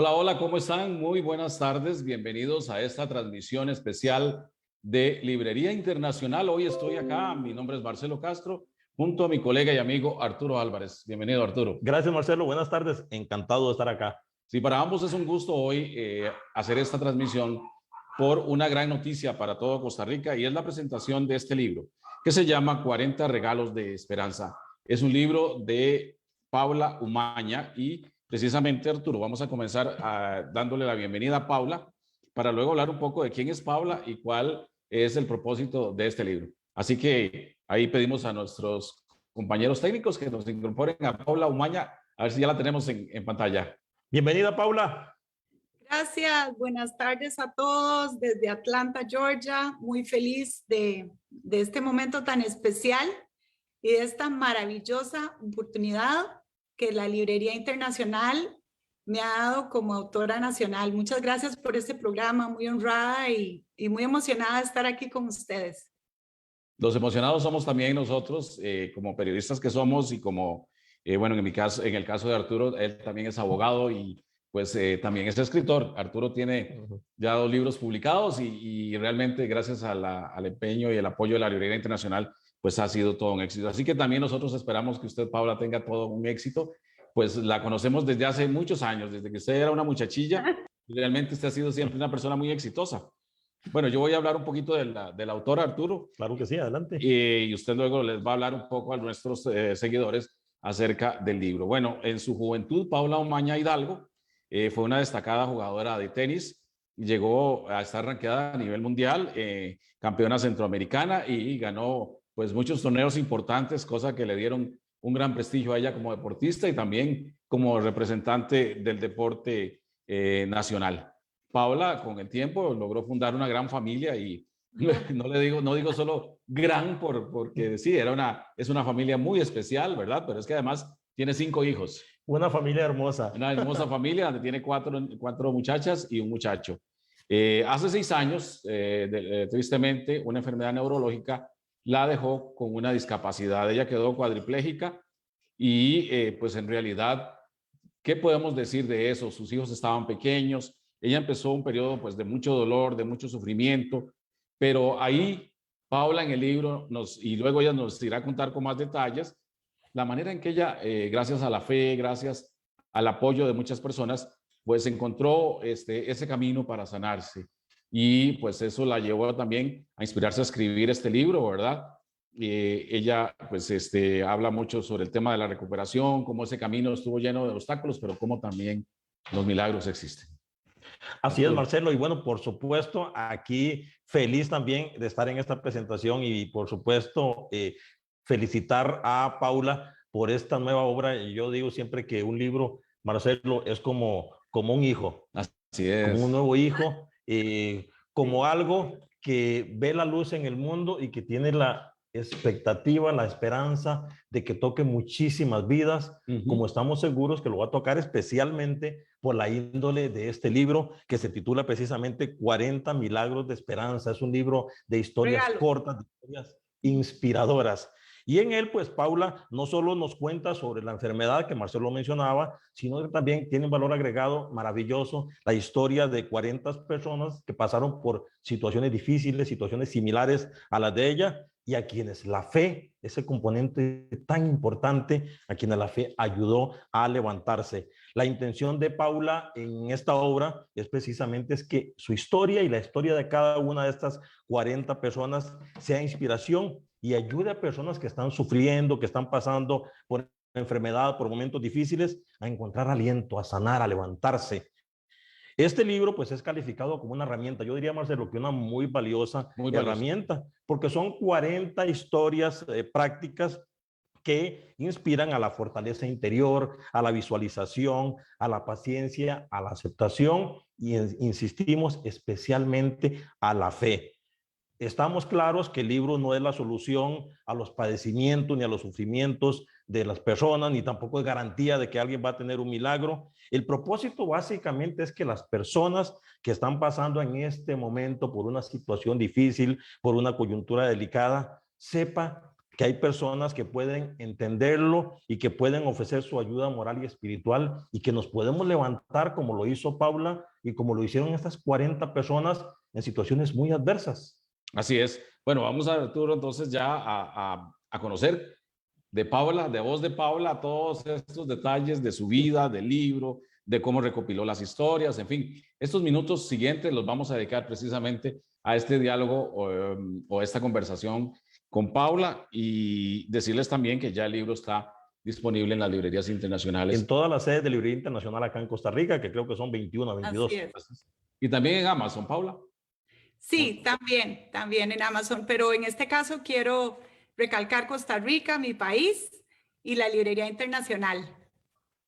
Hola, hola, ¿cómo están? Muy buenas tardes. Bienvenidos a esta transmisión especial de Librería Internacional. Hoy estoy acá, mi nombre es Marcelo Castro, junto a mi colega y amigo Arturo Álvarez. Bienvenido, Arturo. Gracias, Marcelo. Buenas tardes. Encantado de estar acá. Sí, para ambos es un gusto hoy hacer esta transmisión por una gran noticia para todo Costa Rica y es la presentación de este libro que se llama 40 regalos de esperanza. Es un libro de Paula Umaña y precisamente, Arturo, vamos a comenzar dándole la bienvenida a Paula para luego hablar un poco de quién es Paula y cuál es el propósito de este libro. Así que ahí pedimos a nuestros compañeros técnicos que nos incorporen a Paula Umaña, a ver si ya la tenemos en pantalla. Bienvenida, Paula. Gracias, buenas tardes a todos desde Atlanta, Georgia. Muy feliz de este momento tan especial y de esta maravillosa oportunidad que la Librería Internacional me ha dado como autora nacional. Muchas gracias por este programa, muy honrada y muy emocionada de estar aquí con ustedes. Los emocionados somos también nosotros, como periodistas que somos y como, bueno, en mi caso, en el caso de Arturo, él también es abogado y pues también es escritor. Arturo tiene ya 2 libros publicados y realmente gracias al empeño y el apoyo de la Librería Internacional, pues ha sido todo un éxito. Así que también nosotros esperamos que usted, Paula, tenga todo un éxito. Pues la conocemos desde hace muchos años, desde que usted era una muchachilla. Realmente usted ha sido siempre una persona muy exitosa. Bueno, yo voy a hablar un poquito del autor Arturo. Claro que sí, adelante. Y usted luego les va a hablar un poco a nuestros seguidores acerca del libro. Bueno, en su juventud, Paula Umaña Hidalgo fue una destacada jugadora de tenis. Llegó a estar rankeada a nivel mundial, campeona centroamericana y ganó pues muchos torneos importantes, cosa que le dieron un gran prestigio a ella como deportista y también como representante del deporte nacional. Paula, con el tiempo, logró fundar una gran familia y no digo solo gran porque sí, es una familia muy especial, ¿verdad? Pero es que además tiene 5 hijos. Una familia hermosa. Una hermosa familia donde tiene 4 muchachas y un muchacho. Hace 6 años, tristemente, una enfermedad neurológica la dejó con una discapacidad. Ella quedó cuadriplégica y pues en realidad, ¿qué podemos decir de eso? Sus hijos estaban pequeños. Ella empezó un periodo pues de mucho dolor, de mucho sufrimiento, pero ahí Paula en el libro y luego ella nos irá a contar con más detalles la manera en que ella, gracias a la fe, gracias al apoyo de muchas personas, pues encontró ese camino para sanarse. Y pues eso la llevó también a inspirarse a escribir este libro, ¿verdad? Ella pues habla mucho sobre el tema de la recuperación, cómo ese camino estuvo lleno de obstáculos, pero cómo también los milagros existen. Así es, Marcelo. Y bueno, por supuesto, aquí feliz también de estar en esta presentación y por supuesto felicitar a Paula por esta nueva obra. Y yo digo siempre que un libro, Marcelo, es como un hijo. Así es. Como un nuevo hijo, como algo que ve la luz en el mundo y que tiene la expectativa, la esperanza de que toque muchísimas vidas, como estamos seguros que lo va a tocar especialmente por la índole de este libro que se titula precisamente 40 milagros de esperanza. Es un libro de historias cortas, de historias inspiradoras. Y en él, pues Paula no solo nos cuenta sobre la enfermedad que Marcelo mencionaba, sino que también tiene un valor agregado maravilloso, la historia de 40 personas que pasaron por situaciones difíciles, situaciones similares a las de ella, y a quienes la fe, ese componente tan importante, a quienes la fe ayudó a levantarse. La intención de Paula en esta obra es precisamente que su historia y la historia de cada una de estas 40 personas sea inspiración y ayude a personas que están sufriendo, que están pasando por enfermedad, por momentos difíciles, a encontrar aliento, a sanar, a levantarse. Este libro pues es calificado como una herramienta, yo diría, Marcelo, que una muy valiosa herramienta, porque son 40 historias prácticas que inspiran a la fortaleza interior, a la visualización, a la paciencia, a la aceptación y insistimos especialmente a la fe. Estamos claros que el libro no es la solución a los padecimientos ni a los sufrimientos de las personas, ni tampoco es garantía de que alguien va a tener un milagro. El propósito básicamente es que las personas que están pasando en este momento por una situación difícil, por una coyuntura delicada, sepa que hay personas que pueden entenderlo y que pueden ofrecer su ayuda moral y espiritual y que nos podemos levantar como lo hizo Paula y como lo hicieron estas 40 personas en situaciones muy adversas. Así es. Bueno, vamos a Arturo entonces ya a conocer de Paula, de voz de Paula, todos estos detalles de su vida, del libro, de cómo recopiló las historias, en fin. Estos minutos siguientes los vamos a dedicar precisamente a este diálogo o esta conversación con Paula y decirles también que ya el libro está disponible en las librerías internacionales. En todas las sedes de librería internacional acá en Costa Rica, que creo que son 21 a 22. Y también en Amazon, Paula. Sí, también en Amazon, pero en este caso quiero recalcar Costa Rica, mi país, y la librería internacional.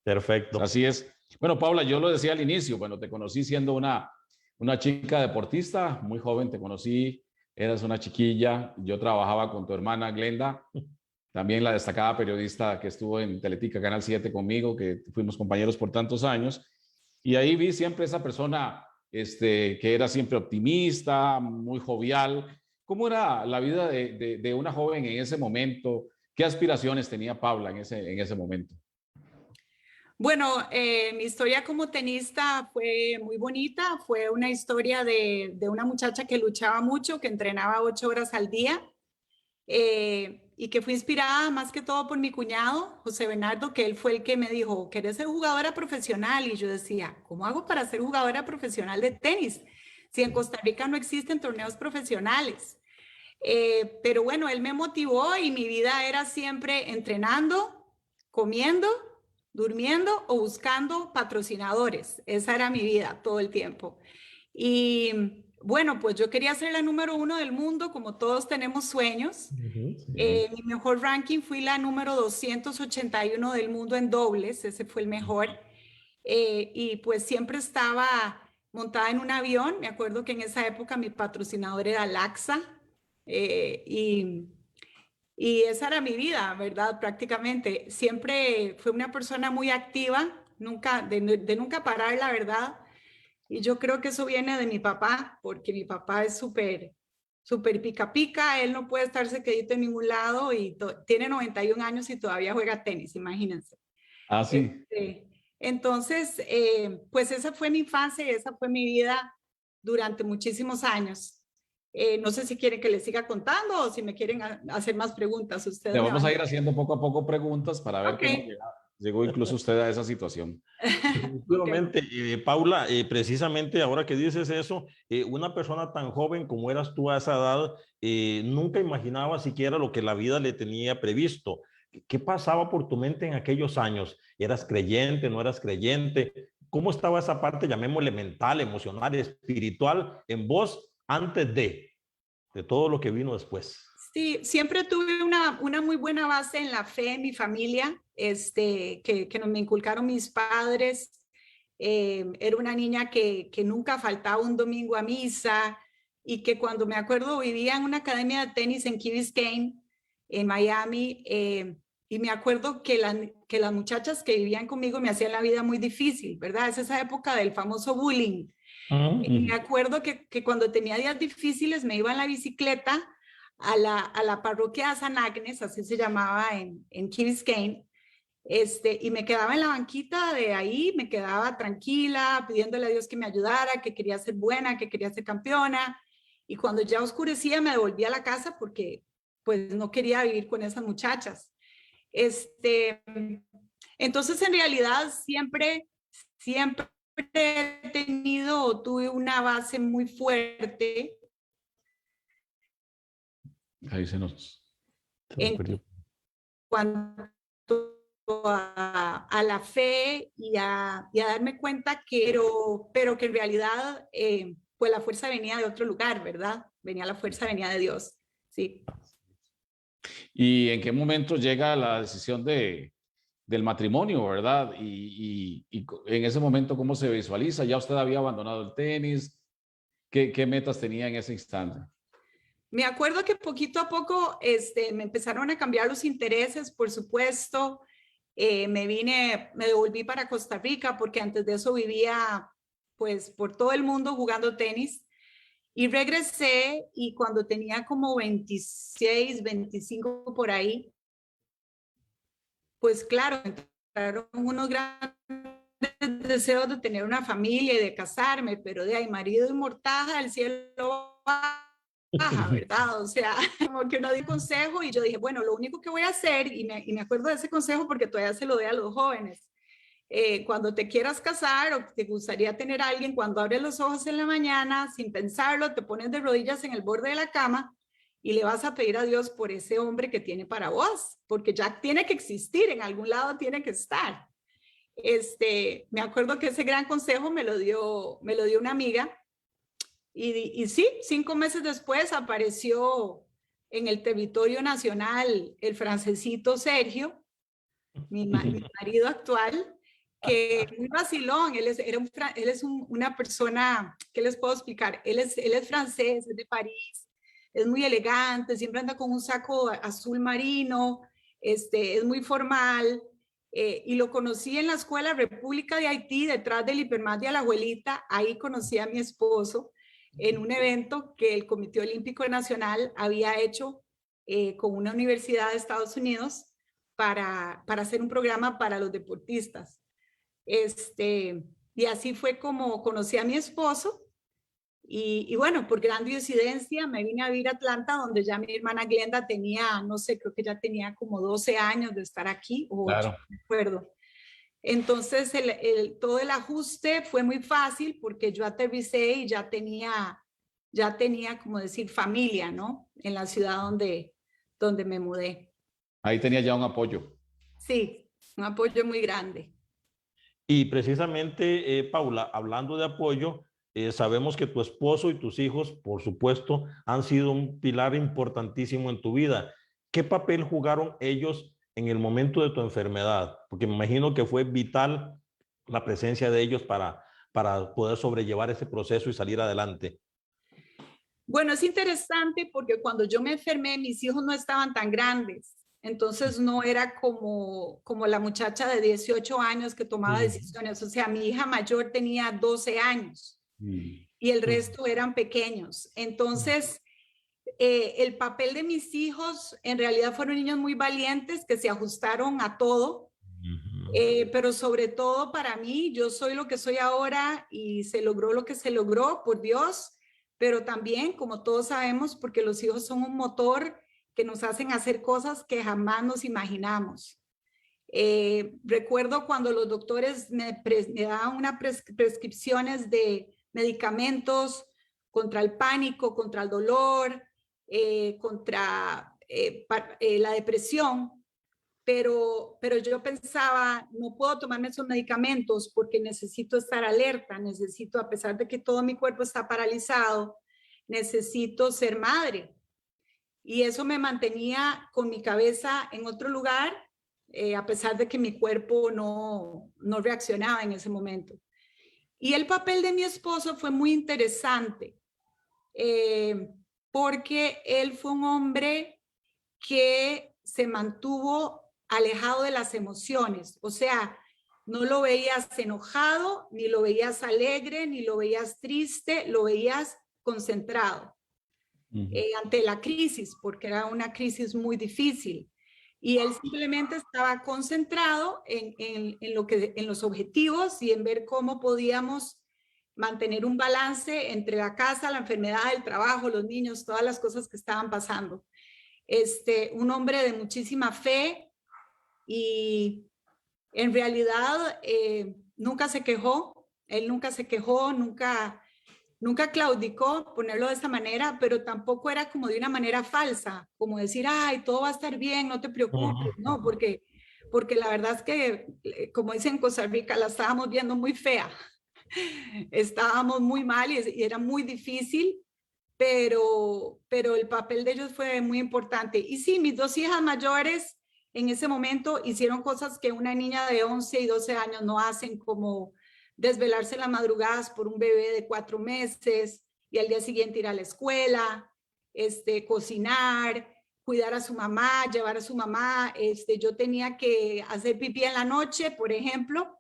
Perfecto. Así es. Bueno, Paula, yo lo decía al inicio, bueno, te conocí siendo una chica deportista, muy joven te conocí, eras una chiquilla, yo trabajaba con tu hermana Glenda, también la destacada periodista que estuvo en Teletica Canal 7 conmigo, que fuimos compañeros por tantos años, y ahí vi siempre esa persona que era siempre optimista, muy jovial. ¿Cómo era la vida de una joven en ese momento? ¿Qué aspiraciones tenía Paula en ese momento? Bueno, mi historia como tenista fue muy bonita. Fue una historia de una muchacha que luchaba mucho, que entrenaba 8 horas al día y que fue inspirada más que todo por mi cuñado, José Bernardo, que él fue el que me dijo, ¿querés ser jugadora profesional? Y yo decía, ¿cómo hago para ser jugadora profesional de tenis? Si en Costa Rica no existen torneos profesionales. Pero bueno, él me motivó y mi vida era siempre entrenando, comiendo, durmiendo o buscando patrocinadores. Esa era mi vida todo el tiempo. Y bueno, pues yo quería ser la número 1 del mundo, como todos tenemos sueños. Mi mejor ranking fui la número 281 del mundo en dobles, ese fue el mejor. Y pues siempre estaba montada en un avión. Me acuerdo que en esa época mi patrocinador era Laxa. Y esa era mi vida, ¿verdad? Prácticamente. Siempre fue una persona muy activa, nunca, de nunca parar, la verdad. Y yo creo que eso viene de mi papá, porque mi papá es súper pica pica, él no puede estarse quedito en ningún lado y tiene 91 años y todavía juega tenis, imagínense. Ah, sí. Entonces, pues esa fue mi infancia y esa fue mi vida durante muchísimos años. No sé si quieren que les siga contando o si me quieren hacer más preguntas. Ustedes le vamos a ir haciendo poco a poco preguntas para ver cómo llegó incluso usted a esa situación. Definitivamente, Paula, precisamente ahora que dices eso, una persona tan joven como eras tú a esa edad, nunca imaginaba siquiera lo que la vida le tenía previsto. ¿Qué pasaba por tu mente en aquellos años? ¿Eras creyente, no eras creyente? ¿Cómo estaba esa parte, llamémosle mental, emocional, espiritual, en vos antes de todo lo que vino después? Sí, siempre tuve una muy buena base en la fe en mi familia, que me inculcaron mis padres. Era una niña que nunca faltaba un domingo a misa y que cuando me acuerdo vivía en una academia de tenis en Key Biscayne, en Miami, y me acuerdo que las muchachas que vivían conmigo me hacían la vida muy difícil, ¿verdad? Es esa época del famoso bullying. Me acuerdo que cuando tenía días difíciles me iba en la bicicleta a la parroquia de San Agnes, así se llamaba en Key Biscayne, y me quedaba en la banquita de ahí, me quedaba tranquila, pidiéndole a Dios que me ayudara, que quería ser buena, que quería ser campeona, y cuando ya oscurecía me devolvía a la casa porque pues no quería vivir con esas muchachas. Entonces en realidad siempre he tenido o tuve una base muy fuerte. Ahí se nos en cuanto a la fe y a darme cuenta pero que en realidad pues la fuerza venía de otro lugar, ¿verdad? La fuerza venía de Dios, sí. ¿Y en qué momento llega la decisión del matrimonio, verdad? Y en ese momento, ¿cómo se visualiza? ¿Ya usted había abandonado el tenis? ¿Qué metas tenía en ese instante? Me acuerdo que poquito a poco me empezaron a cambiar los intereses, por supuesto. Me devolví para Costa Rica porque antes de eso vivía pues por todo el mundo jugando tenis. Y regresé y cuando tenía como 26, 25 por ahí, pues claro, entraron unos grandes deseos de tener una familia y de casarme, pero de ahí marido y mortaja del cielo baja, ¿verdad? O sea, como que uno dio un consejo y yo dije, bueno, lo único que voy a hacer, y me acuerdo de ese consejo porque todavía se lo doy a los jóvenes, cuando te quieras casar o te gustaría tener a alguien, cuando abres los ojos en la mañana, sin pensarlo, te pones de rodillas en el borde de la cama y le vas a pedir a Dios por ese hombre que tiene para vos, porque ya tiene que existir, en algún lado tiene que estar. Me acuerdo que ese gran consejo me lo dio una amiga y sí, 5 meses después apareció en el territorio nacional el francesito Sergio, mi marido actual, que muy vacilón, él es una persona, ¿qué les puedo explicar? Él es francés, es de París, es muy elegante, siempre anda con un saco azul marino, es muy formal, y lo conocí en la Escuela República de Haití, detrás del Hipermar de Alajuelita. Ahí conocí a mi esposo en un evento que el Comité Olímpico Nacional había hecho con una universidad de Estados Unidos para hacer un programa para los deportistas. Y así fue como conocí a mi esposo. Y bueno, por gran coincidencia me vine a vivir a Atlanta, donde ya mi hermana Glenda tenía, no sé, creo que ya tenía como 12 años de estar aquí, o 8, Claro. no me acuerdo. Entonces, todo el ajuste fue muy fácil porque yo aterricé y ya tenía, como decir, familia, ¿no? En la ciudad donde me mudé. Ahí tenía ya un apoyo. Sí, un apoyo muy grande. Y precisamente, Paula, hablando de apoyo, sabemos que tu esposo y tus hijos, por supuesto, han sido un pilar importantísimo en tu vida. ¿Qué papel jugaron ellos en el momento de tu enfermedad? Porque me imagino que fue vital la presencia de ellos para poder sobrellevar ese proceso y salir adelante. Bueno, es interesante porque cuando yo me enfermé, mis hijos no estaban tan grandes. Entonces no era como la muchacha de 18 años que tomaba decisiones. O sea, mi hija mayor tenía 12 años y el resto eran pequeños. Entonces, el papel de mis hijos en realidad fueron niños muy valientes que se ajustaron a todo. Pero sobre todo para mí, yo soy lo que soy ahora y se logró lo que se logró por Dios, pero también, como todos sabemos, porque los hijos son un motor que nos hacen hacer cosas que jamás nos imaginamos. Recuerdo cuando los doctores me daban unas prescripciones de medicamentos contra el pánico, contra el dolor, contra la depresión, pero yo pensaba, no puedo tomarme esos medicamentos porque necesito estar alerta, necesito, a pesar de que todo mi cuerpo está paralizado, necesito ser madre. Y eso me mantenía con mi cabeza en otro lugar, a pesar de que mi cuerpo no reaccionaba en ese momento. Y el papel de mi esposo fue muy interesante, porque él fue un hombre que se mantuvo alejado de las emociones, o sea, no lo veías enojado, ni lo veías alegre, ni lo veías triste, lo veías concentrado ante la crisis, porque era una crisis muy difícil. Y él simplemente estaba concentrado en los objetivos y en ver cómo podíamos mantener un balance entre la casa, la enfermedad, el trabajo, los niños, todas las cosas que estaban pasando. Un hombre de muchísima fe y en realidad nunca se quejó, él nunca se quejó, nunca claudicó, ponerlo de esa manera, pero tampoco era como de una manera falsa, como decir, ay, todo va a estar bien, no te preocupes, no, porque la verdad es que, como dicen en Costa Rica, la estábamos viendo muy fea, estábamos muy mal y era muy difícil, pero el papel de ellos fue muy importante. Y sí, mis 2 hijas mayores en ese momento hicieron cosas que una niña de 11 y 12 años no hacen, como desvelarse las madrugadas por un bebé de 4 meses y al día siguiente ir a la escuela, cocinar, cuidar a su mamá, llevar a su mamá. Yo tenía que hacer pipí en la noche, por ejemplo,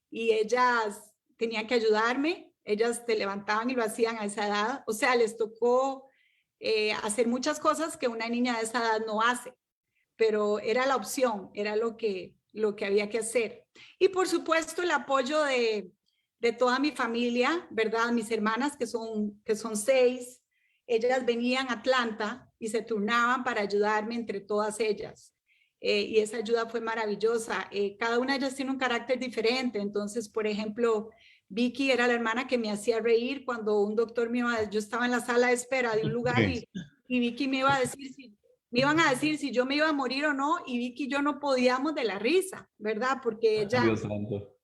y ellas tenían que ayudarme. Ellas te levantaban y lo hacían a esa edad. O sea, les tocó hacer muchas cosas que una niña de esa edad no hace, pero era la opción, era lo que había que hacer. Y por supuesto el apoyo de toda mi familia, ¿verdad? Mis hermanas, que son 6, ellas venían a Atlanta y se turnaban para ayudarme entre todas ellas. Y esa ayuda fue maravillosa. Cada una de ellas tiene un carácter diferente. Entonces, por ejemplo, Vicky era la hermana que me hacía reír cuando un doctor yo estaba en la sala de espera de un lugar y Vicky me iba a decir me iban a decir si yo me iba a morir o no, y Vicky y yo no podíamos de la risa, ¿verdad? Porque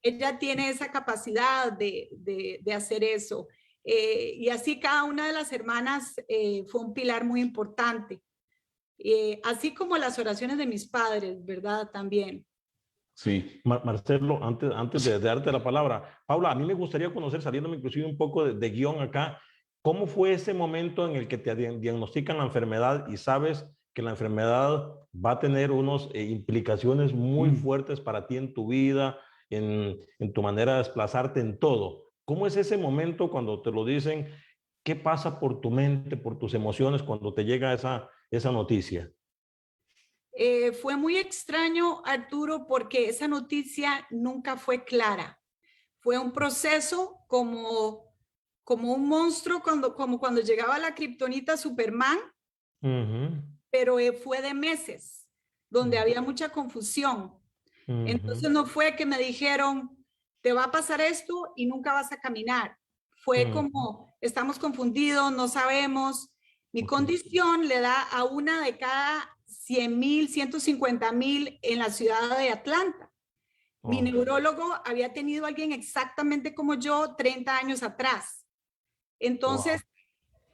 ella tiene esa capacidad de hacer eso. Y así cada una de las hermanas fue un pilar muy importante. Así como las oraciones de mis padres, ¿verdad? También. Sí. Marcelo, antes de darte la palabra, Paula, a mí me gustaría conocer, saliéndome inclusive un poco de guión acá, ¿cómo fue ese momento en el que te diagnostican la enfermedad y sabes que la enfermedad va a tener unas implicaciones muy fuertes para ti en tu vida, en tu manera de desplazarte, en todo? ¿Cómo es ese momento cuando te lo dicen? ¿Qué pasa por tu mente, por tus emociones cuando te llega esa noticia? Fue muy extraño, Arturo, porque esa noticia nunca fue clara. Fue un proceso como un monstruo, como cuando llegaba la kriptonita Superman, pero fue de meses, donde había mucha confusión. Entonces no fue que me dijeron, te va a pasar esto y nunca vas a caminar. Fue como, estamos confundidos, no sabemos. Mi condición le da a una de cada 100,000, 150,000 en la ciudad de Atlanta. Mi neurólogo había tenido a alguien exactamente como yo 30 años atrás. Entonces,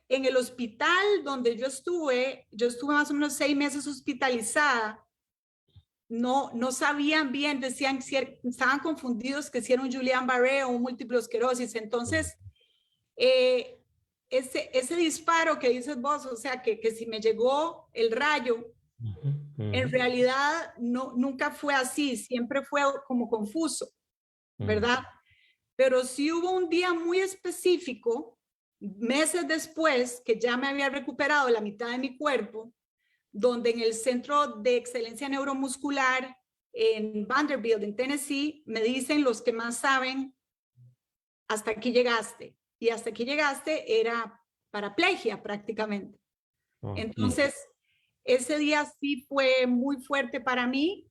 en el hospital donde yo estuve más o menos 6 meses hospitalizada. No sabían bien, decían, estaban confundidos que si era un Guillain-Barré o un múltiple esclerosis. Entonces, ese disparo que dices vos, o sea, que si me llegó el rayo, en realidad nunca fue así, siempre fue como confuso, ¿verdad? Pero sí hubo un día muy específico, meses después, que ya me había recuperado la mitad de mi cuerpo, donde en el Centro de Excelencia Neuromuscular en Vanderbilt, en Tennessee, me dicen los que más saben, hasta aquí llegaste. Y hasta aquí llegaste era paraplegia prácticamente. Entonces, ese día sí fue muy fuerte para mí,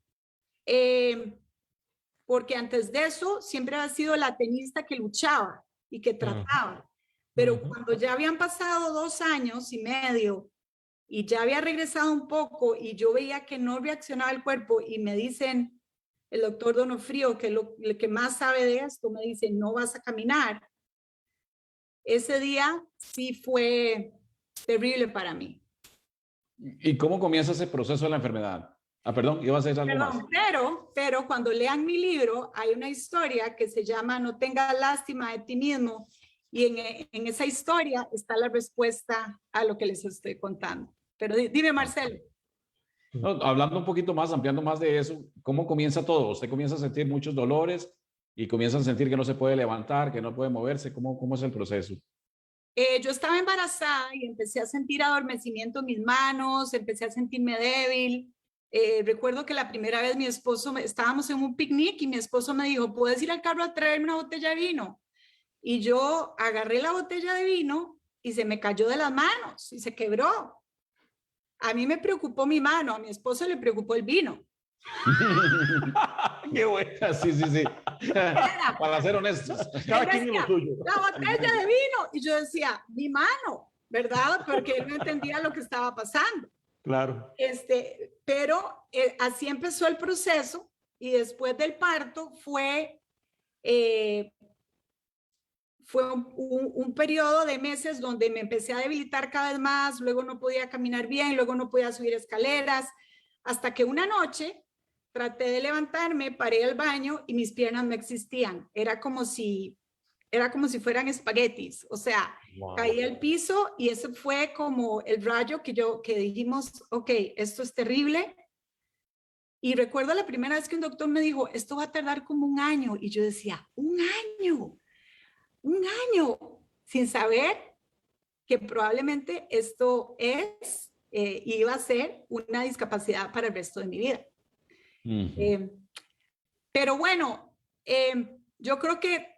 porque antes de eso siempre había sido la tenista que luchaba y que trataba. Pero cuando ya habían pasado 2 años y medio y ya había regresado un poco y yo veía que no reaccionaba el cuerpo y me dicen, el doctor Donofrio, que el que más sabe de esto, me dice, no vas a caminar. Ese día sí fue terrible para mí. ¿Y cómo comienza ese proceso de la enfermedad? Perdón, ibas a decir algo más. Pero cuando lean mi libro, hay una historia que se llama No tengas lástima de ti mismo. Y en esa historia está la respuesta a lo que les estoy contando. Pero dime, Marcelo. No, hablando un poquito más, ampliando más de eso, ¿cómo comienza todo? Usted comienza a sentir muchos dolores y comienza a sentir que no se puede levantar, que no puede moverse. ¿Cómo es el proceso? Yo estaba embarazada y empecé a sentir adormecimiento en mis manos, empecé a sentirme débil. Recuerdo que la primera vez estábamos en un picnic y mi esposo me dijo, ¿puedes ir al carro a traerme una botella de vino? Y yo agarré la botella de vino y se me cayó de las manos y se quebró. A mí me preocupó mi mano, a mi esposo le preocupó el vino. ¡Qué buena! Sí. Para ser honestos. Cada quien en lo suyo. La botella de vino. Y yo decía, mi mano, ¿verdad? Porque él no entendía lo que estaba pasando. Claro. Pero así empezó el proceso y después del parto fue un periodo de meses donde me empecé a debilitar cada vez más, luego no podía caminar bien, luego no podía subir escaleras, hasta que una noche traté de levantarme, paré al baño y mis piernas no existían. Era como si fueran espaguetis, o sea, caí al piso y ese fue como el rayo que dijimos, ok, esto es terrible. Y recuerdo la primera vez que un doctor me dijo, esto va a tardar como 1 año. Y yo decía, 1 año. un año sin saber que probablemente esto iba a ser una discapacidad para el resto de mi vida. Pero bueno, yo creo que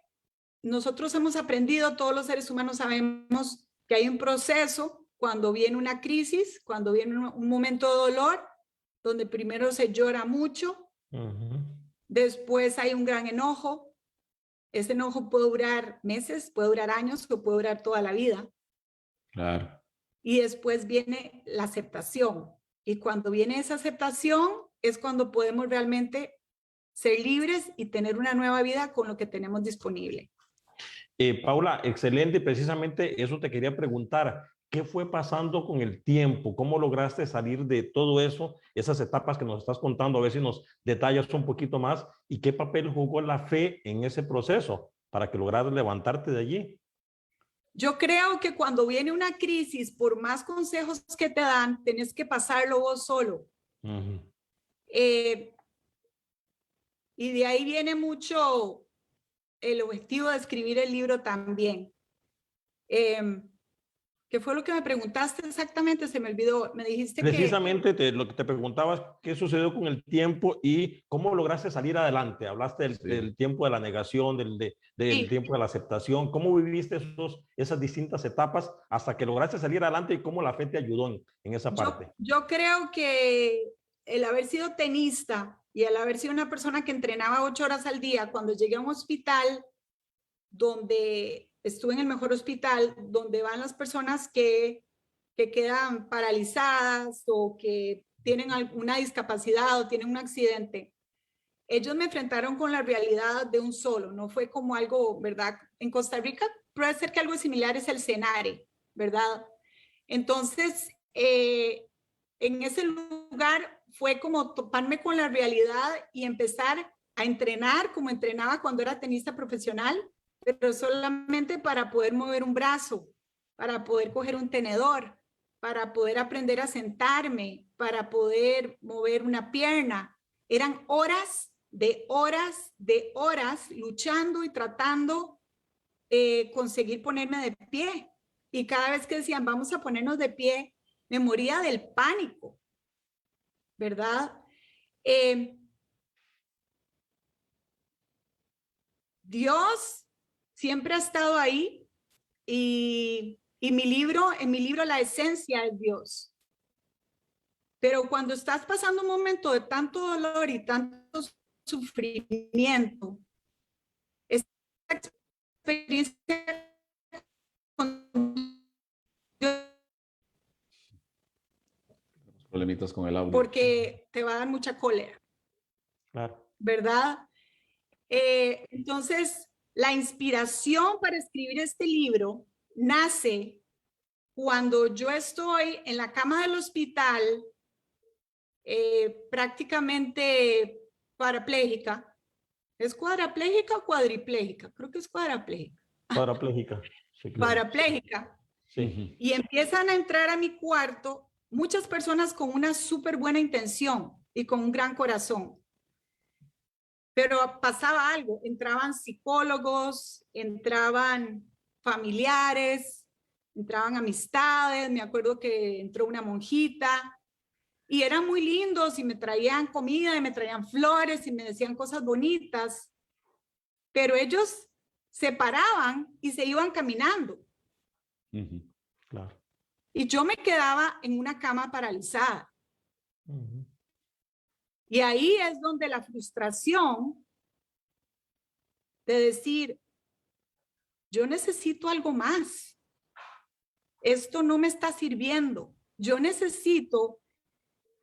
nosotros hemos aprendido, todos los seres humanos sabemos que hay un proceso cuando viene una crisis, cuando viene un momento de dolor, donde primero se llora mucho, después hay un gran enojo. Ese enojo puede durar meses, puede durar años o puede durar toda la vida. Claro. Y después viene la aceptación. Y cuando viene esa aceptación es cuando podemos realmente ser libres y tener una nueva vida con lo que tenemos disponible. Paula, excelente. Precisamente eso te quería preguntar. ¿Qué fue pasando con el tiempo? ¿Cómo lograste salir de todo eso, esas etapas que nos estás contando? A ver si nos detallas un poquito más. ¿Y qué papel jugó la fe en ese proceso para que lograras levantarte de allí? Yo creo que cuando viene una crisis, por más consejos que te dan, tenés que pasarlo vos solo. Y de ahí viene mucho el objetivo de escribir el libro también. ¿Qué fue lo que me preguntaste exactamente? Se me olvidó. Me dijiste precisamente lo que te preguntabas, ¿qué sucedió con el tiempo y cómo lograste salir adelante? Hablaste del tiempo de la negación, del tiempo de la aceptación. ¿Cómo viviste esas distintas etapas hasta que lograste salir adelante y cómo la fe te ayudó en esa parte? Yo creo que el haber sido tenista y el haber sido una persona que entrenaba 8 horas al día, cuando llegué a un hospital donde estuve en el mejor hospital, donde van las personas que quedan paralizadas o que tienen alguna discapacidad o tienen un accidente, ellos me enfrentaron con la realidad de un solo, no fue como algo, ¿verdad? En Costa Rica puede ser que algo similar es el CENARE, ¿verdad? Entonces, en ese lugar fue como toparme con la realidad y empezar a entrenar como entrenaba cuando era tenista profesional, pero solamente para poder mover un brazo, para poder coger un tenedor, para poder aprender a sentarme, para poder mover una pierna. Eran horas de horas luchando y tratando de conseguir ponerme de pie. Y cada vez que decían, vamos a ponernos de pie, me moría del pánico, ¿verdad? Dios siempre ha estado ahí y en mi libro la esencia es Dios. Pero cuando estás pasando un momento de tanto dolor y tanto sufrimiento, esta experiencia con Dios, Problemitas con el audio. porque te va a dar mucha cólera. Claro. ¿Verdad? Entonces, la inspiración para escribir este libro nace cuando yo estoy en la cama del hospital, prácticamente parapléjica. ¿Es cuadrapléjica o cuadripléjica? Creo que es cuadrapléjica. Parapléjica. Sí, claro. Parapléjica. Sí. Y empiezan a entrar a mi cuarto muchas personas con una súper buena intención y con un gran corazón. Pero pasaba algo, entraban psicólogos, entraban familiares, entraban amistades, me acuerdo que entró una monjita y eran muy lindos y me traían comida y me traían flores y me decían cosas bonitas, pero ellos se paraban y se iban caminando. Claro. Y yo me quedaba en una cama paralizada. Y ahí es donde la frustración de decir, yo necesito algo más. Esto no me está sirviendo. Yo necesito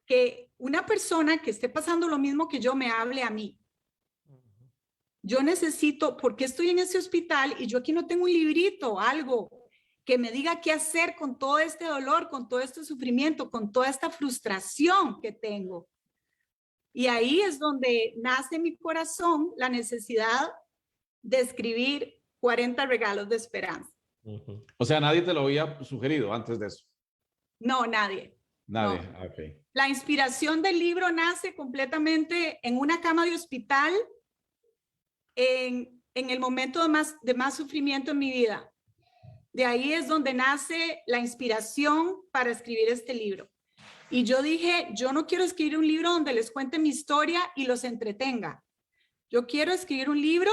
que una persona que esté pasando lo mismo que yo me hable a mí. Yo necesito, porque estoy en ese hospital y yo aquí no tengo un librito, algo que me diga qué hacer con todo este dolor, con todo este sufrimiento, con toda esta frustración que tengo. Y ahí es donde nace en mi corazón la necesidad de escribir 40 regalos de esperanza. O sea, nadie te lo había sugerido antes de eso. No, nadie. Nadie, No. ok. La inspiración del libro nace completamente en una cama de hospital, en en el momento de más sufrimiento en mi vida. De ahí es donde nace la inspiración para escribir este libro. Y yo dije, yo no quiero escribir un libro donde les cuente mi historia y los entretenga. Yo quiero escribir un libro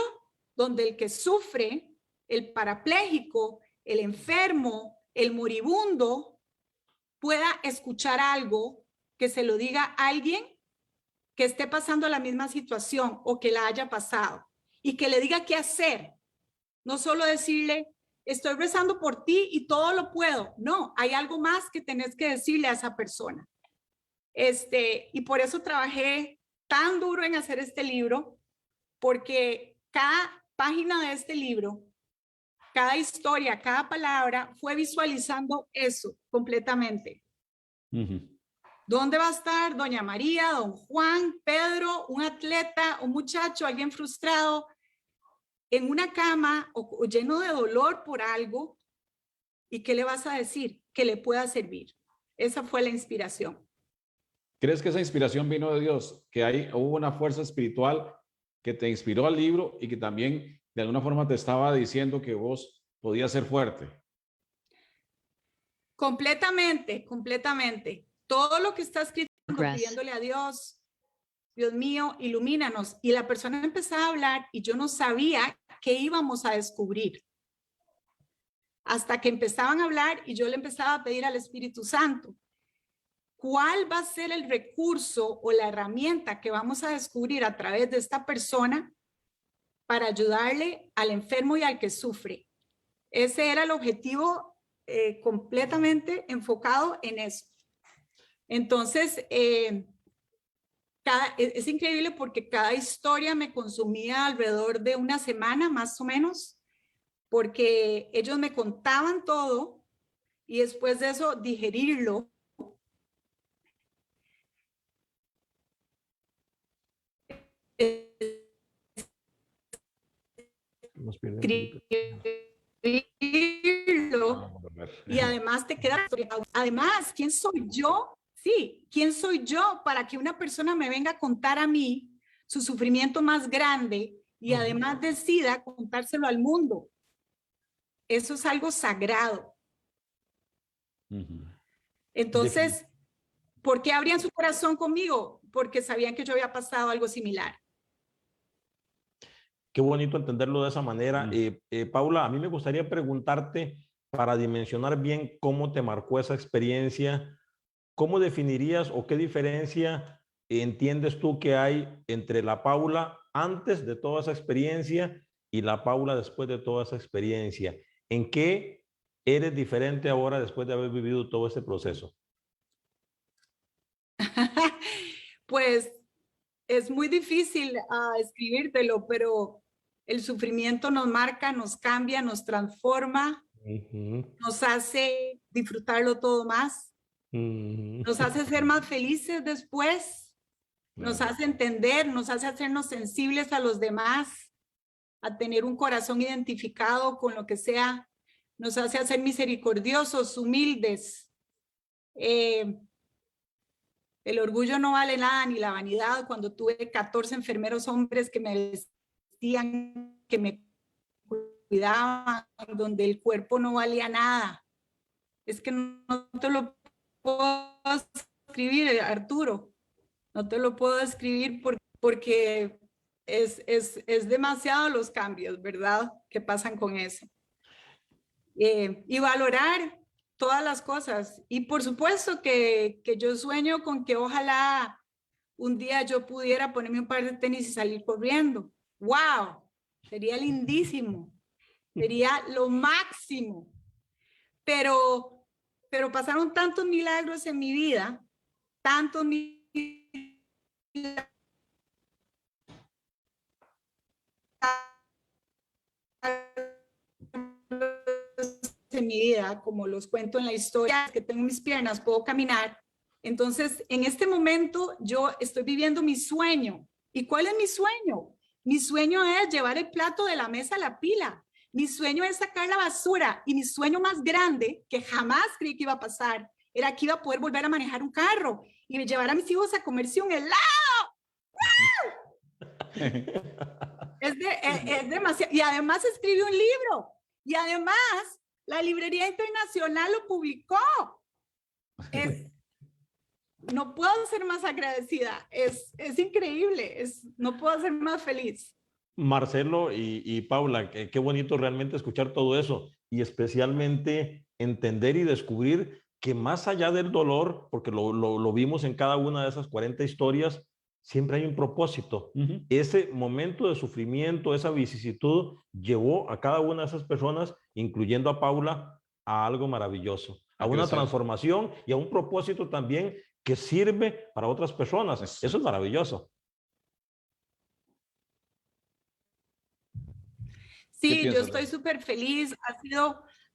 donde el que sufre, el parapléjico, el enfermo, el moribundo, pueda escuchar algo que se lo diga a alguien que esté pasando la misma situación o que la haya pasado y que le diga qué hacer. No solo decirle, estoy rezando por ti y todo lo puedo. No, hay algo más que tenés que decirle a esa persona. Y por eso trabajé tan duro en hacer este libro, porque cada página de este libro, cada historia, cada palabra fue visualizando eso completamente. ¿Dónde va a estar doña María, don Juan, Pedro, un atleta, un muchacho, alguien frustrado, en una cama o lleno de dolor por algo? ¿Y qué le vas a decir? Que le pueda servir. Esa fue la inspiración. ¿Crees que esa inspiración vino de Dios? Que hubo una fuerza espiritual que te inspiró al libro y que también de alguna forma te estaba diciendo que vos podías ser fuerte. Completamente, completamente. Todo lo que está escrito, pidiéndole a Dios, Dios mío, ilumínanos. Y la persona empezaba a hablar y yo no sabía qué íbamos a descubrir. Hasta que empezaban a hablar y yo le empezaba a pedir al Espíritu Santo, ¿cuál va a ser el recurso o la herramienta que vamos a descubrir a través de esta persona para ayudarle al enfermo y al que sufre? Ese era el objetivo, completamente enfocado en eso. Entonces, es increíble porque cada historia me consumía alrededor de una semana más o menos, porque ellos me contaban todo y después de eso digerirlo. Y además te queda, además, ¿quién soy yo? Sí, ¿quién soy yo para que una persona me venga a contar a mí su sufrimiento más grande y además decida contárselo al mundo? Eso es algo sagrado. Entonces, ¿por qué abrían su corazón conmigo? Porque sabían que yo había pasado algo similar. Qué bonito entenderlo de esa manera. Paula, a mí me gustaría preguntarte, para dimensionar bien cómo te marcó esa experiencia, ¿cómo definirías o qué diferencia entiendes tú que hay entre la Paula antes de toda esa experiencia y la Paula después de toda esa experiencia? ¿En qué eres diferente ahora después de haber vivido todo ese proceso? Pues es muy difícil escribírtelo, pero el sufrimiento nos marca, nos cambia, nos transforma, nos hace disfrutarlo todo más, nos hace ser más felices después, nos hace entender, nos hace hacernos sensibles a los demás, a tener un corazón identificado con lo que sea, nos hace hacer misericordiosos, humildes. El orgullo no vale nada, ni la vanidad. Cuando tuve 14 enfermeros hombres que me vestían, que me cuidaban, donde el cuerpo no valía nada. Es que no te lo puedo escribir, Arturo. No te lo puedo escribir porque es demasiado los cambios, ¿verdad? Que pasan con eso. Y valorar todas las cosas. Y por supuesto que yo sueño con que ojalá un día yo pudiera ponerme un par de tenis y salir corriendo. ¡Wow! Sería lindísimo. Sería lo máximo. Pero pasaron tantos milagros en mi vida, tantos milagros en mi vida, como los cuento en la historia, que tengo mis piernas, puedo caminar. Entonces, en este momento yo estoy viviendo mi sueño. ¿Y cuál es mi sueño? Mi sueño es llevar el plato de la mesa a la pila. Mi sueño es sacar la basura. Y mi sueño más grande, que jamás creí que iba a pasar, era que iba a poder volver a manejar un carro y llevar a mis hijos a comerse un helado. ¡Wow! Es es demasiado. Y además escribió un libro. Y además la Librería Internacional lo publicó. No puedo ser más agradecida. Es increíble. No puedo ser más feliz. Marcelo y Paula, qué bonito realmente escuchar todo eso y especialmente entender y descubrir que más allá del dolor, porque lo vimos en cada una de esas 40 historias, siempre hay un propósito. Ese momento de sufrimiento, esa vicisitud, llevó a cada una de esas personas, incluyendo a Paula, a algo maravilloso, a una transformación y a un propósito también que sirve para otras personas. Eso es maravilloso. Sí, yo estoy súper feliz.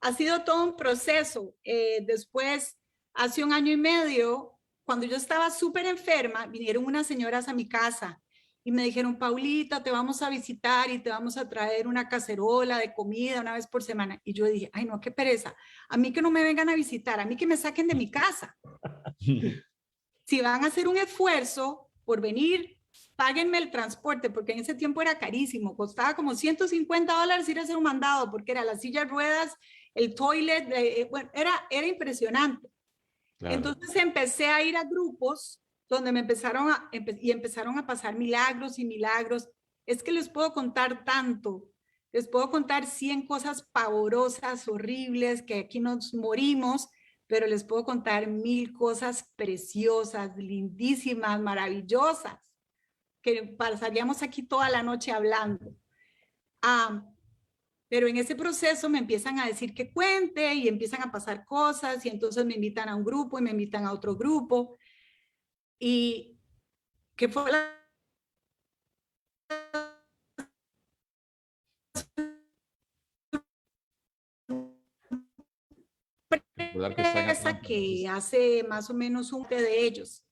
Ha sido todo un proceso. Después, hace 1 año y medio, cuando yo estaba súper enferma, vinieron unas señoras a mi casa y me dijeron, Paulita, te vamos a visitar y te vamos a traer una cacerola de comida 1 vez por semana. Y yo dije, ay no, qué pereza. A mí que no me vengan a visitar, a mí que me saquen de mi casa. Si van a hacer un esfuerzo por venir, páguenme el transporte, porque en ese tiempo era carísimo, costaba como $150 ir a hacer un mandado, porque era la silla de ruedas, el toilet, bueno, era impresionante. Claro. Entonces empecé a ir a grupos donde me empezaron a pasar milagros y milagros. Es que les puedo contar tanto, les puedo contar 100 cosas pavorosas, horribles, que aquí nos morimos, pero les puedo contar 1000 cosas preciosas, lindísimas, maravillosas, que pasaríamos aquí toda la noche hablando. Pero en ese proceso me empiezan a decir que cuente y empiezan a pasar cosas y entonces me invitan a un grupo y me invitan a otro grupo. Y que fue la que hace más o menos un té de ellos.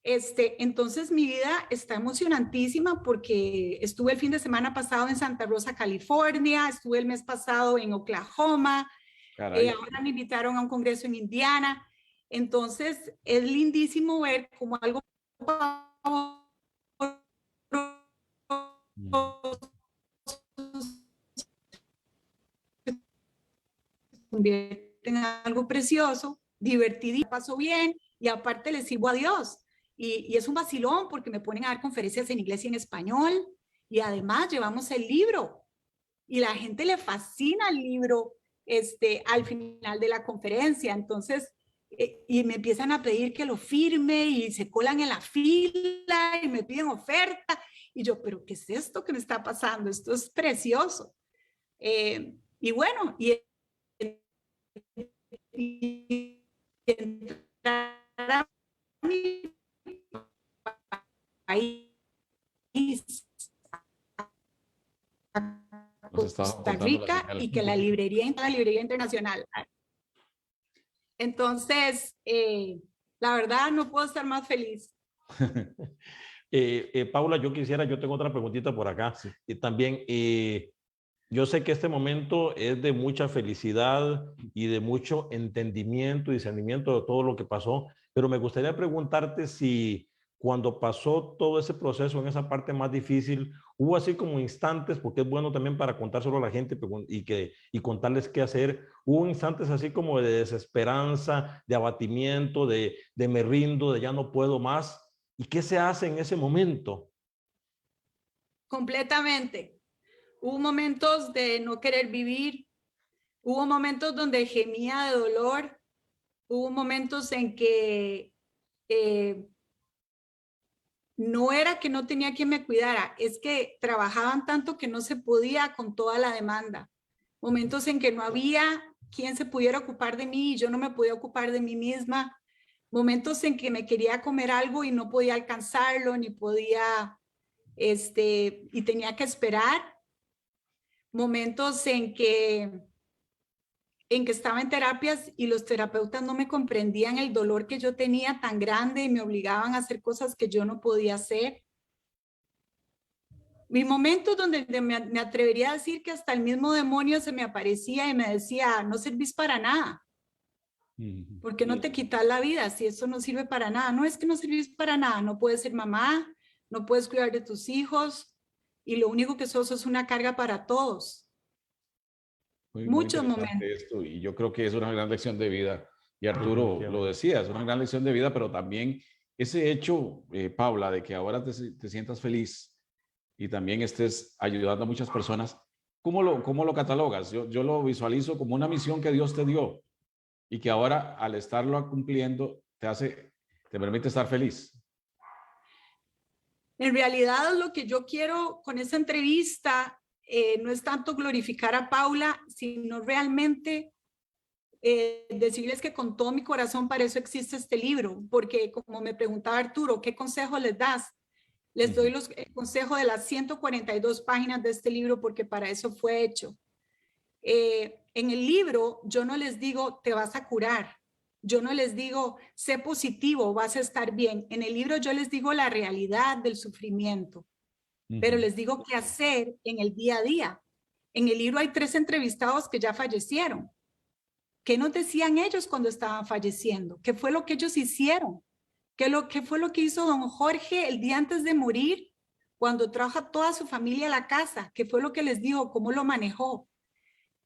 Entonces mi vida está emocionantísima porque estuve el fin de semana pasado en Santa Rosa, California, estuve el mes pasado en Oklahoma, ahora me invitaron a un congreso en Indiana. Entonces es lindísimo ver cómo algo convierte en algo precioso, divertido, paso bien y aparte le sirvo a Dios. Y es un vacilón porque me ponen a dar conferencias en inglés y en español y además llevamos el libro y la gente le fascina el libro al final de la conferencia. Entonces, y me empiezan a pedir que lo firme y se colan en la fila y me piden oferta. Y yo, ¿pero qué es esto que me está pasando? Esto es precioso. Y bueno, entrar a mi país, Costa Rica, y que la librería internacional. Entonces, la verdad no puedo estar más feliz. Paula, yo tengo otra preguntita por acá. Sí. También, yo sé que este momento es de mucha felicidad y de mucho entendimiento y discernimiento de todo lo que pasó, pero me gustaría preguntarte si cuando pasó todo ese proceso, en esa parte más difícil, hubo así como instantes, porque es bueno también para contárselo a la gente y contarles qué hacer, hubo instantes así como de desesperanza, de abatimiento, de me rindo, de ya no puedo más. ¿Y qué se hace en ese momento? Completamente. Hubo momentos de no querer vivir, hubo momentos donde gemía de dolor, hubo momentos en que no era que no tenía quien me cuidara, es que trabajaban tanto que no se podía con toda la demanda. Momentos en que no había quien se pudiera ocupar de mí y yo no me podía ocupar de mí misma. Momentos en que me quería comer algo y no podía alcanzarlo, ni podía, y tenía que esperar. Momentos en que estaba en terapias y los terapeutas no me comprendían el dolor que yo tenía tan grande y me obligaban a hacer cosas que yo no podía hacer. Mi momentos donde me atrevería a decir que hasta el mismo demonio se me aparecía y me decía, no servís para nada. ¿Por qué no te quitas la vida si eso no sirve para nada? No es que no servís para nada, no puedes ser mamá, no puedes cuidar de tus hijos y lo único que sos es una carga para todos. Muy Muchos interesante momentos. esto, y yo creo que es una gran lección de vida. Y Arturo lo Definitivamente. decía, es una gran lección de vida, pero también ese hecho, Paula, de que ahora te sientas feliz y también estés ayudando a muchas personas, cómo lo catalogas? Yo lo visualizo como una misión que Dios te dio y que ahora al estarlo cumpliendo te permite estar feliz. En realidad, lo que yo quiero con esta entrevista no es tanto glorificar a Paula, sino realmente decirles que con todo mi corazón para eso existe este libro, porque como me preguntaba Arturo, ¿qué consejo les das? Les doy el consejo de las 142 páginas de este libro porque para eso fue hecho. En el libro yo no les digo, te vas a curar. Yo no les digo, sé positivo, vas a estar bien. En el libro yo les digo la realidad del sufrimiento, pero les digo qué hacer en el día a día. En el libro hay 3 entrevistados que ya fallecieron. ¿Qué nos decían ellos cuando estaban falleciendo? ¿Qué fue lo que ellos hicieron? ¿Qué fue lo que hizo don Jorge el día antes de morir? Cuando trajo a toda su familia a la casa, ¿qué fue lo que les dijo? ¿Cómo lo manejó?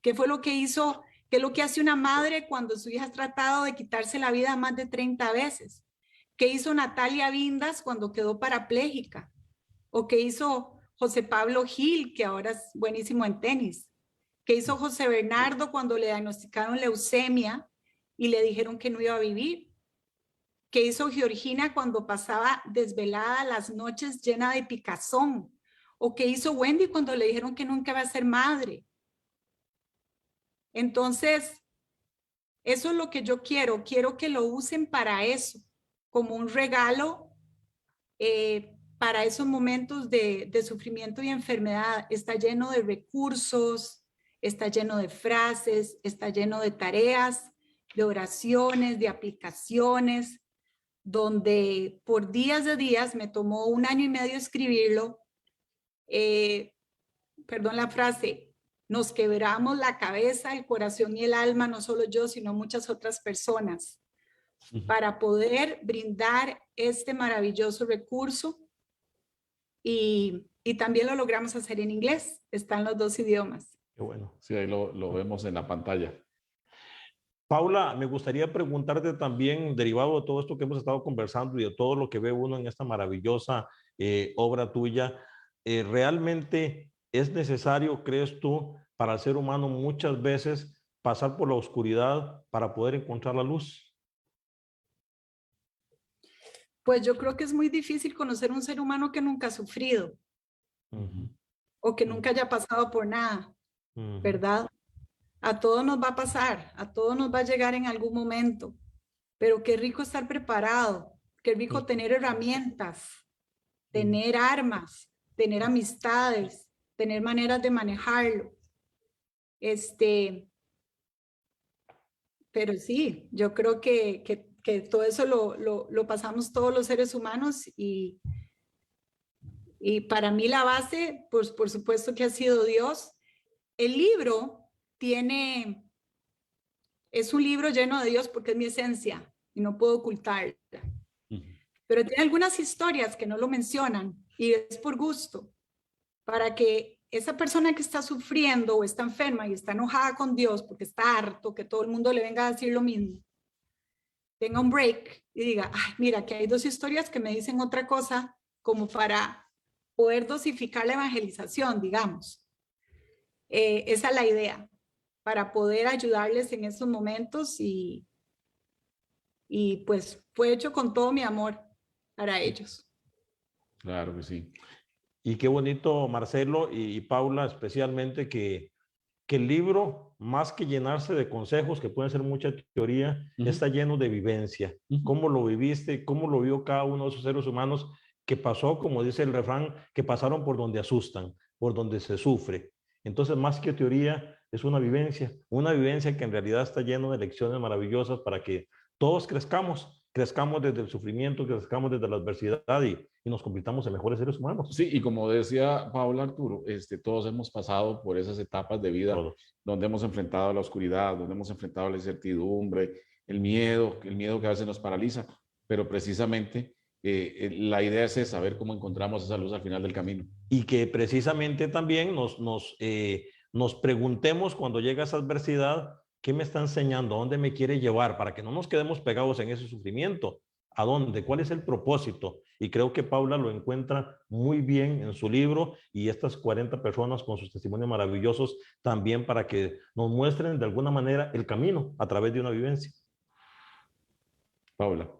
¿Qué fue lo que hizo? ¿Qué es lo que hace una madre cuando su hija ha tratado de quitarse la vida más de 30 veces? ¿Qué hizo Natalia Vindas cuando quedó parapléjica? ¿O qué hizo José Pablo Gil, que ahora es buenísimo en tenis? ¿Qué hizo José Bernardo cuando le diagnosticaron leucemia y le dijeron que no iba a vivir? ¿Qué hizo Georgina cuando pasaba desvelada las noches llena de picazón? ¿O qué hizo Wendy cuando le dijeron que nunca va a ser madre? Entonces, eso es lo que yo quiero. Quiero que lo usen para eso, como un regalo para esos momentos de sufrimiento y enfermedad. Está lleno de recursos, está lleno de frases, está lleno de tareas, de oraciones, de aplicaciones, donde por días de días me tomó 1 año y medio escribirlo. Perdón la frase, nos quebramos la cabeza, el corazón y el alma, no solo yo, sino muchas otras personas, para poder brindar este maravilloso recurso y también lo logramos hacer en inglés, están los 2 idiomas. Qué bueno. Sí, ahí lo vemos en la pantalla. Paula, me gustaría preguntarte también, derivado de todo esto que hemos estado conversando y de todo lo que ve uno en esta maravillosa obra tuya, ¿realmente es necesario, crees tú, para el ser humano muchas veces pasar por la oscuridad para poder encontrar la luz? Pues yo creo que es muy difícil conocer un ser humano que nunca ha sufrido o que nunca haya pasado por nada, ¿verdad? A todos nos va a pasar, a todos nos va a llegar en algún momento, pero qué rico estar preparado, qué rico tener herramientas, tener armas, tener amistades, tener maneras de manejarlo. Pero sí, yo creo que todo eso lo pasamos todos los seres humanos y para mí la base, pues por supuesto que ha sido Dios. El libro es un libro lleno de Dios porque es mi esencia y no puedo ocultarla. Pero tiene algunas historias que no lo mencionan y es por gusto, para que esa persona que está sufriendo o está enferma y está enojada con Dios porque está harto que todo el mundo le venga a decir lo mismo, tenga un break y diga, ay, mira, que hay 2 historias que me dicen otra cosa, como para poder dosificar la evangelización, digamos. Esa es la idea, para poder ayudarles en esos momentos y pues fue hecho con todo mi amor para ellos. Claro que sí. Y qué bonito, Marcelo y Paula, especialmente que el libro, más que llenarse de consejos, que pueden ser mucha teoría, está lleno de vivencia. ¿Cómo lo viviste? ¿Cómo lo vio cada uno de esos seres humanos que pasó, como dice el refrán, que pasaron por donde asustan, por donde se sufre? Entonces, más que teoría, es una vivencia que en realidad está llena de lecciones maravillosas para que todos crezcamos desde el sufrimiento, crezcamos desde la adversidad y nos convirtamos en mejores seres humanos. Sí, y como decía Paula, Arturo, todos hemos pasado por esas etapas de vida donde hemos enfrentado la oscuridad, donde hemos enfrentado la incertidumbre, el miedo que a veces nos paraliza, pero precisamente la idea es saber cómo encontramos esa luz al final del camino. Y que precisamente también nos preguntemos cuando llega esa adversidad, ¿qué me está enseñando? ¿A dónde me quiere llevar? Para que no nos quedemos pegados en ese sufrimiento. ¿A dónde? ¿Cuál es el propósito? Y creo que Paula lo encuentra muy bien en su libro y estas 40 personas con sus testimonios maravillosos también para que nos muestren de alguna manera el camino a través de una vivencia. Paula.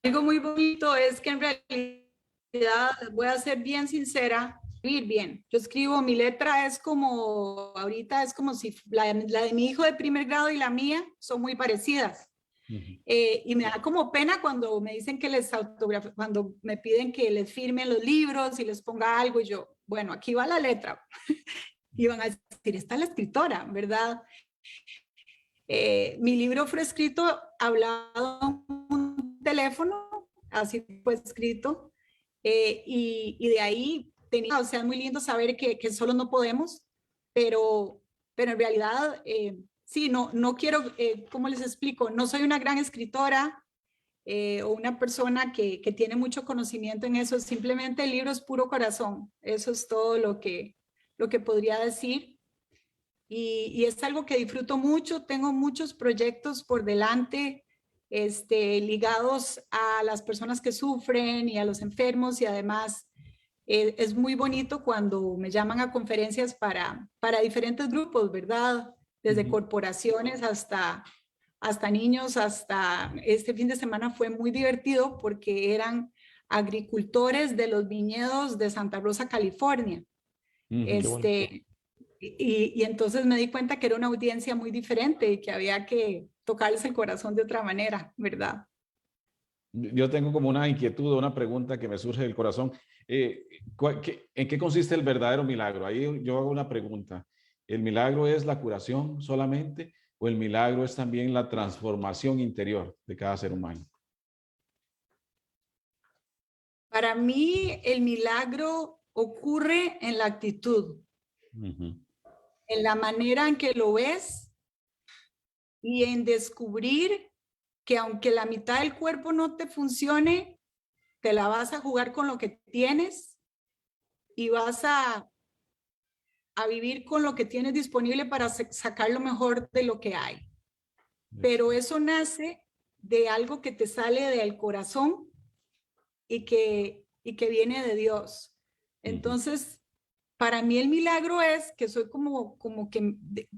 Algo muy bonito es que en realidad, voy a ser bien sincera, escribir bien. Yo escribo, mi letra es como, ahorita es como si la de mi hijo de primer grado y la mía son muy parecidas. Y me da como pena cuando me dicen que les autografíen, cuando me piden que les firmen los libros y les ponga algo, y yo, bueno, aquí va la letra. Y van a decir, esta es la escritora, ¿verdad? Mi libro fue escrito hablado en un teléfono, así fue escrito, y de ahí tenía, o sea, es muy lindo saber que solo no podemos, pero en realidad, sí, no quiero, ¿cómo les explico? No soy una gran escritora o una persona que tiene mucho conocimiento en eso, simplemente el libro es puro corazón, eso es todo lo que podría decir. Y es algo que disfruto mucho, tengo muchos proyectos por delante ligados a las personas que sufren y a los enfermos y además es muy bonito cuando me llaman a conferencias para diferentes grupos, ¿verdad? Desde corporaciones hasta niños, hasta este fin de semana fue muy divertido porque eran agricultores de los viñedos de Santa Rosa, California. Y entonces me di cuenta que era una audiencia muy diferente y que había que tocarles el corazón de otra manera, ¿verdad? Yo tengo como una inquietud, una pregunta que me surge del corazón. ¿En qué consiste el verdadero milagro? Ahí yo hago una pregunta. ¿El milagro es la curación solamente o el milagro es también la transformación interior de cada ser humano? Para mí el milagro ocurre en la actitud. En la manera en que lo ves y en descubrir que aunque la mitad del cuerpo no te funcione, te la vas a jugar con lo que tienes y vas a vivir con lo que tienes disponible para sacar lo mejor de lo que hay. Pero eso nace de algo que te sale del corazón y que viene de Dios. Entonces, para mí el milagro es que soy como que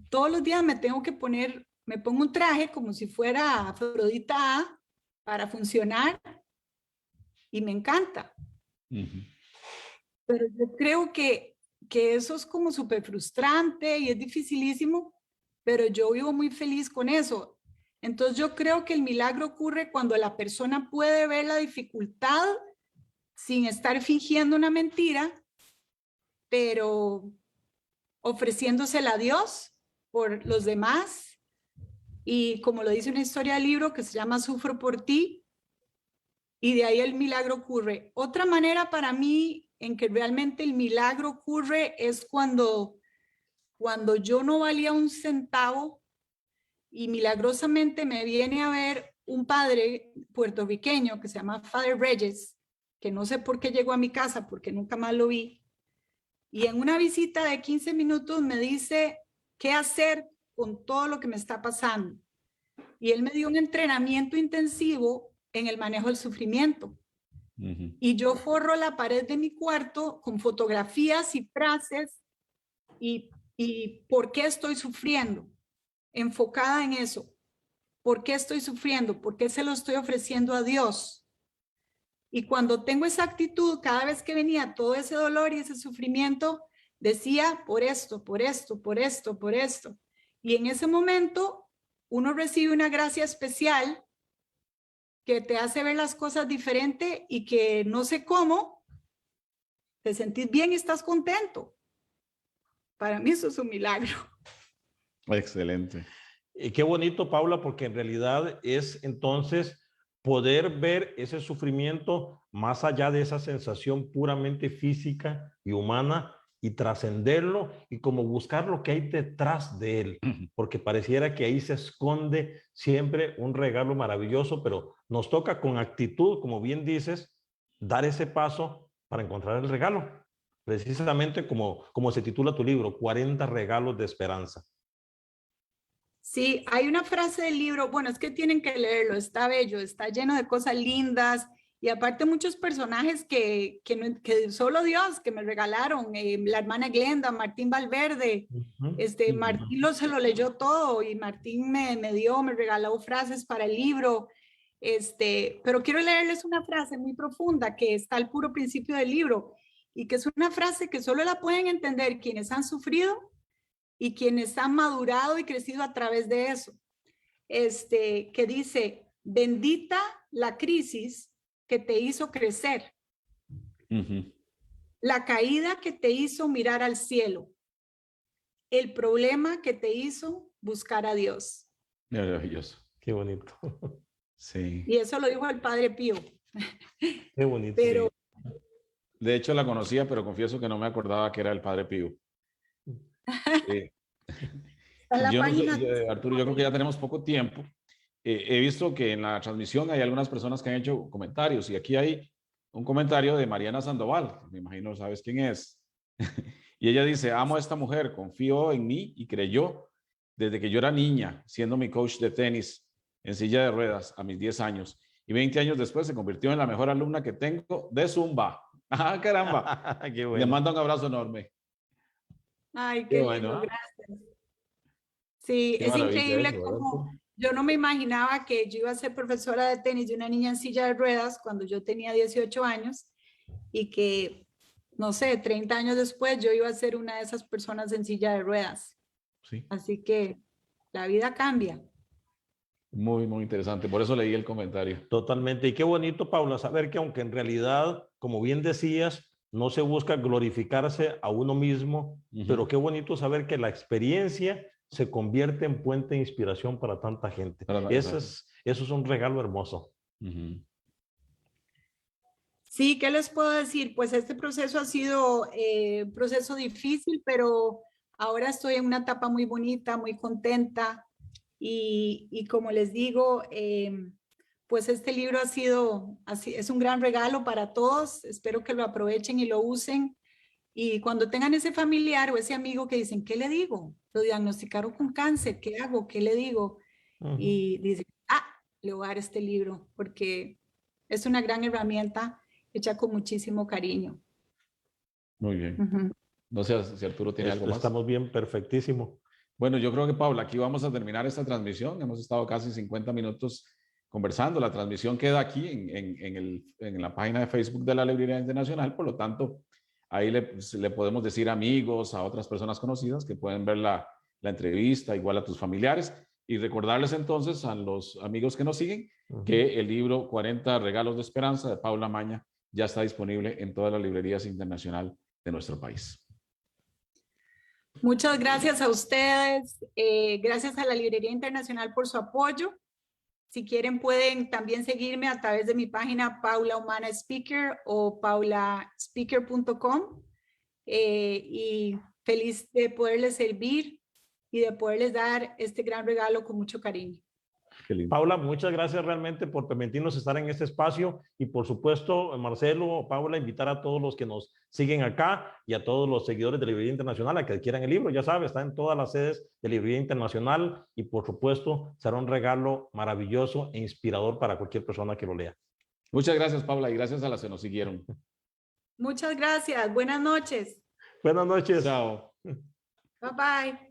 todos los días me pongo un traje como si fuera Afrodita para funcionar y me encanta. Pero yo creo que eso es como súper frustrante y es dificilísimo, pero yo vivo muy feliz con eso. Entonces yo creo que el milagro ocurre cuando la persona puede ver la dificultad sin estar fingiendo una mentira, pero ofreciéndosela a Dios por los demás. Y como lo dice una historia del libro que se llama Sufro por ti, y de ahí el milagro ocurre. Otra manera para mí en que realmente el milagro ocurre es cuando yo no valía un centavo y milagrosamente me viene a ver un padre puertorriqueño que se llama Father Reyes, que no sé por qué llegó a mi casa porque nunca más lo vi. Y en una visita de 15 minutos me dice qué hacer con todo lo que me está pasando. Y él me dio un entrenamiento intensivo en el manejo del sufrimiento. Y yo forro la pared de mi cuarto con fotografías y frases y por qué estoy sufriendo, enfocada en eso. ¿Por qué estoy sufriendo? ¿Por qué se lo estoy ofreciendo a Dios? Y cuando tengo esa actitud, cada vez que venía todo ese dolor y ese sufrimiento, decía por esto, por esto, por esto, por esto. Y en ese momento uno recibe una gracia especial que te hace ver las cosas diferente y que no sé cómo, te sentís bien y estás contento. Para mí eso es un milagro. Excelente. Y qué bonito, Paula, porque en realidad es entonces poder ver ese sufrimiento más allá de esa sensación puramente física y humana y trascenderlo y como buscar lo que hay detrás de él, porque pareciera que ahí se esconde siempre un regalo maravilloso, pero nos toca con actitud, como bien dices, dar ese paso para encontrar el regalo. Precisamente como se titula tu libro, 40 regalos de esperanza. Sí, hay una frase del libro, bueno, es que tienen que leerlo, está bello, está lleno de cosas lindas y aparte muchos personajes que solo Dios, que me regalaron, la hermana Glenda, Martín Valverde, Martín se lo leyó todo y Martín me regaló frases para el libro, pero quiero leerles una frase muy profunda que está al puro principio del libro y que es una frase que solo la pueden entender quienes han sufrido y quienes han madurado y crecido a través de eso. Que dice, bendita la crisis que te hizo crecer, la caída que te hizo mirar al cielo, el problema que te hizo buscar a Dios. Maravilloso. Qué bonito. Sí. Y eso lo dijo el Padre Pío. Qué bonito. Pero, sí. De hecho la conocía, pero confieso que no me acordaba que era el Padre Pío. Yo no sé, Arturo, yo creo que ya tenemos poco tiempo. He visto que en la transmisión hay algunas personas que han hecho comentarios y aquí hay un comentario de Mariana Sandoval, me imagino sabes quién es. Y ella dice, amo a esta mujer, confío en mí y creyó desde que yo era niña, siendo mi coach de tenis en silla de ruedas a mis 10 años. Y 20 años después se convirtió en la mejor alumna que tengo de Zumba. ¡Ah, caramba! Qué bueno. Le mando un abrazo enorme. Ay, qué lindo, bueno. gracias. Sí, qué es increíble eso, como yo no me imaginaba que yo iba a ser profesora de tenis de una niña en silla de ruedas cuando yo tenía 18 años y que, no sé, 30 años después yo iba a ser una de esas personas en silla de ruedas. Sí. Así que la vida cambia. Muy, muy interesante. Por eso leí el comentario. Totalmente. Y qué bonito, Paula, saber que aunque en realidad, como bien decías, no se busca glorificarse a uno mismo, pero qué bonito saber que la experiencia se convierte en puente de inspiración para tanta gente. Eso es un regalo hermoso. Sí, ¿qué les puedo decir? Pues este proceso ha sido un proceso difícil, pero ahora estoy en una etapa muy bonita, muy contenta. Y como les digo, pues este libro es un gran regalo para todos. Espero que lo aprovechen y lo usen. Y cuando tengan ese familiar o ese amigo que dicen, ¿qué le digo? Lo diagnosticaron con cáncer, ¿qué hago? ¿Qué le digo? Y dicen, le voy a dar este libro porque es una gran herramienta hecha con muchísimo cariño. Muy bien. No sé si Arturo tiene algo más. Estamos bien, perfectísimo. Bueno, yo creo que, Paula, aquí vamos a terminar esta transmisión. Hemos estado casi 50 minutos conversando. La transmisión queda aquí en la página de Facebook de la Librería Internacional. Por lo tanto, ahí le podemos decir amigos, a otras personas conocidas que pueden ver la entrevista, igual a tus familiares. Y recordarles entonces a los amigos que nos siguen que el libro 40 Regalos de Esperanza de Paula Maña ya está disponible en todas las librerías internacionales de nuestro país. Muchas gracias a ustedes, gracias a la Librería Internacional por su apoyo. Si quieren pueden también seguirme a través de mi página Paula Humana Speaker o paulaspeaker.com y feliz de poderles servir y de poderles dar este gran regalo con mucho cariño. Paula, muchas gracias realmente por permitirnos estar en este espacio y por supuesto, Marcelo, Paula, invitar a todos los que nos siguen acá y a todos los seguidores de Librería Internacional a que adquieran el libro. Ya sabes, está en todas las sedes de Librería Internacional y por supuesto será un regalo maravilloso e inspirador para cualquier persona que lo lea. Muchas gracias, Paula, y gracias a las que nos siguieron. Muchas gracias. Buenas noches. Buenas noches. Chao. Bye bye.